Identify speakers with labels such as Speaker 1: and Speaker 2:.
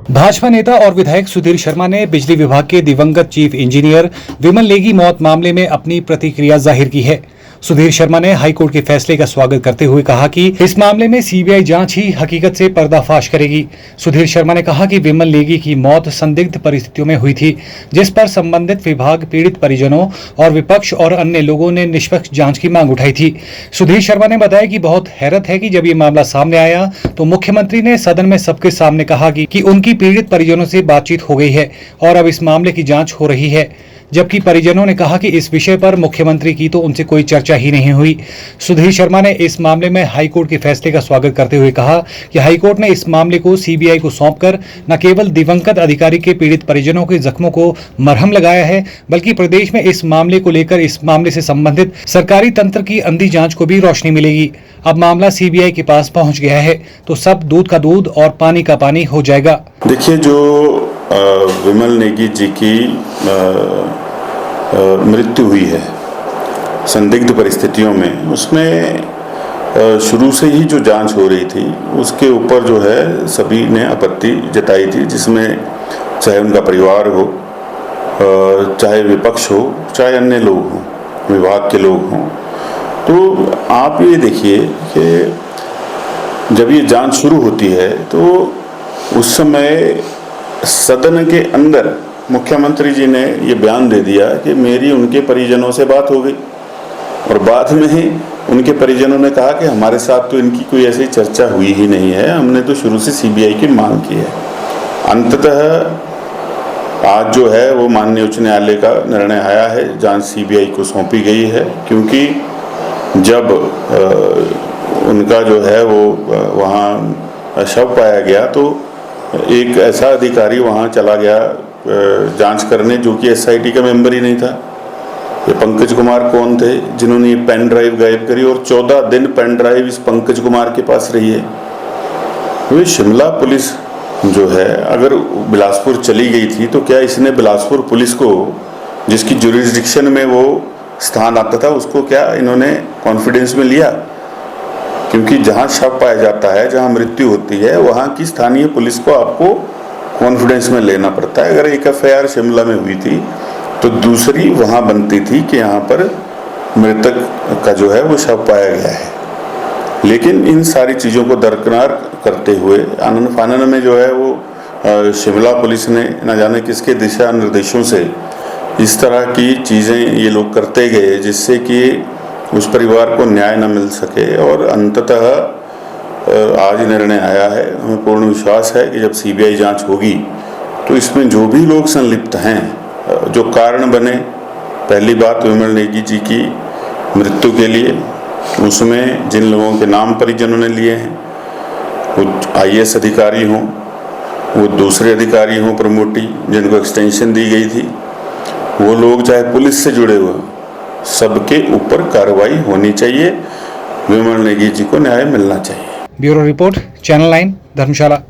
Speaker 1: भाजपा नेता और विधायक सुधीर शर्मा ने बिजली विभाग के दिवंगत चीफ इंजीनियर विमल नेगी मौत मामले में अपनी प्रतिक्रिया जाहिर की है। सुधीर शर्मा ने हाईकोर्ट के फैसले का स्वागत करते हुए कहा कि इस मामले में सीबीआई जांच ही हकीकत से पर्दाफाश करेगी। सुधीर शर्मा ने कहा कि विमल नेगी की मौत संदिग्ध परिस्थितियों में हुई थी, जिस पर संबंधित विभाग, पीड़ित परिजनों और विपक्ष और अन्य लोगों ने निष्पक्ष जांच की मांग उठाई थी। सुधीर शर्मा ने बताया कि बहुत हैरत है कि जब ये मामला सामने आया तो मुख्यमंत्री ने सदन में सबके सामने कहा कि उनकी पीड़ित परिजनों से बातचीत हो गई है और अब इस मामले की जांच हो रही है, जबकि परिजनों ने कहा कि इस विषय पर मुख्यमंत्री की तो उनसे कोई चर्चा ही नहीं हुई। सुधीर शर्मा ने इस मामले में हाईकोर्ट के फैसले का स्वागत करते हुए कहा कि हाईकोर्ट ने इस मामले को सीबीआई को सौंपकर न केवल दिवंगत अधिकारी के पीड़ित परिजनों के जख्मों को मरहम लगाया है, बल्कि प्रदेश में इस मामले को लेकर इस मामले से संबंधित सरकारी तंत्र की अंधी जांच को भी रोशनी मिलेगी। अब मामला सीबीआई के पास पहुंच गया है तो सब दूध का दूध और पानी का पानी हो जाएगा।
Speaker 2: देखिए, जो विमल नेगी जी की मृत्यु हुई है संदिग्ध परिस्थितियों में, उसमें शुरू से ही जो जांच हो रही थी उसके ऊपर जो है सभी ने आपत्ति जताई थी, जिसमें चाहे उनका परिवार हो, चाहे विपक्ष हो, चाहे अन्य लोग हों, विभाग के लोग हों। तो आप ये देखिए कि जब ये जांच शुरू होती है तो उस समय सदन के अंदर मुख्यमंत्री जी ने ये बयान दे दिया कि मेरी उनके परिजनों से बात हो गई, और बाद में ही उनके परिजनों ने कहा कि हमारे साथ तो इनकी कोई ऐसी चर्चा हुई ही नहीं है, हमने तो शुरू से सीबीआई की मांग की है। अंततः आज जो है वो माननीय उच्च न्यायालय का निर्णय आया है, जांच सीबीआई को सौंपी गई है, क्योंकि जब उनका जो है वो वहाँ शव पाया गया तो एक ऐसा अधिकारी वहाँ चला गया जांच करने, जो कि एसआईटी का मेंबर ही नहीं था। ये पंकज कुमार कौन थे जिन्होंने ये पेन ड्राइव गायब करी, और 14 दिन पेन ड्राइव इस पंकज कुमार के पास रही है। तो शिमला पुलिस जो है अगर बिलासपुर चली गई थी तो क्या इसने बिलासपुर पुलिस को, जिसकी जुरिस्डिक्शन में वो स्थान आता था, उसको क्या इन्होंने कॉन्फिडेंस में लिया? क्योंकि जहाँ शव पाया जाता है, जहाँ मृत्यु होती है, वहाँ की स्थानीय पुलिस को आपको कॉन्फिडेंस में लेना पड़ता है। अगर एक एफआईआर शिमला में हुई थी तो दूसरी वहाँ बनती थी कि यहाँ पर मृतक का जो है वो शव पाया गया है। लेकिन इन सारी चीज़ों को दरकिनार करते हुए आनन फानन में जो है वो शिमला पुलिस ने न जाने किसके दिशा निर्देशों से इस तरह की चीज़ें ये लोग करते गए, जिससे कि उस परिवार को न्याय न मिल सके। और अंततः आज निर्णय आया है। हमें पूर्ण विश्वास है कि जब सीबीआई जांच होगी तो इसमें जो भी लोग संलिप्त हैं, जो कारण बने, पहली बात विमल नेगी जी की मृत्यु के लिए, उसमें जिन लोगों के नाम परिजनों ने लिए हैं, वो आईएएस अधिकारी हों, वो दूसरे अधिकारी हों प्रमोटी जिनको एक्सटेंशन दी गई थी, वो लोग चाहे पुलिस से जुड़े हुए, सबके ऊपर कार्रवाई होनी चाहिए। विमल नेगी जी को न्याय मिलना चाहिए।
Speaker 1: ब्यूरो रिपोर्ट, चैनल 9, धर्मशाला।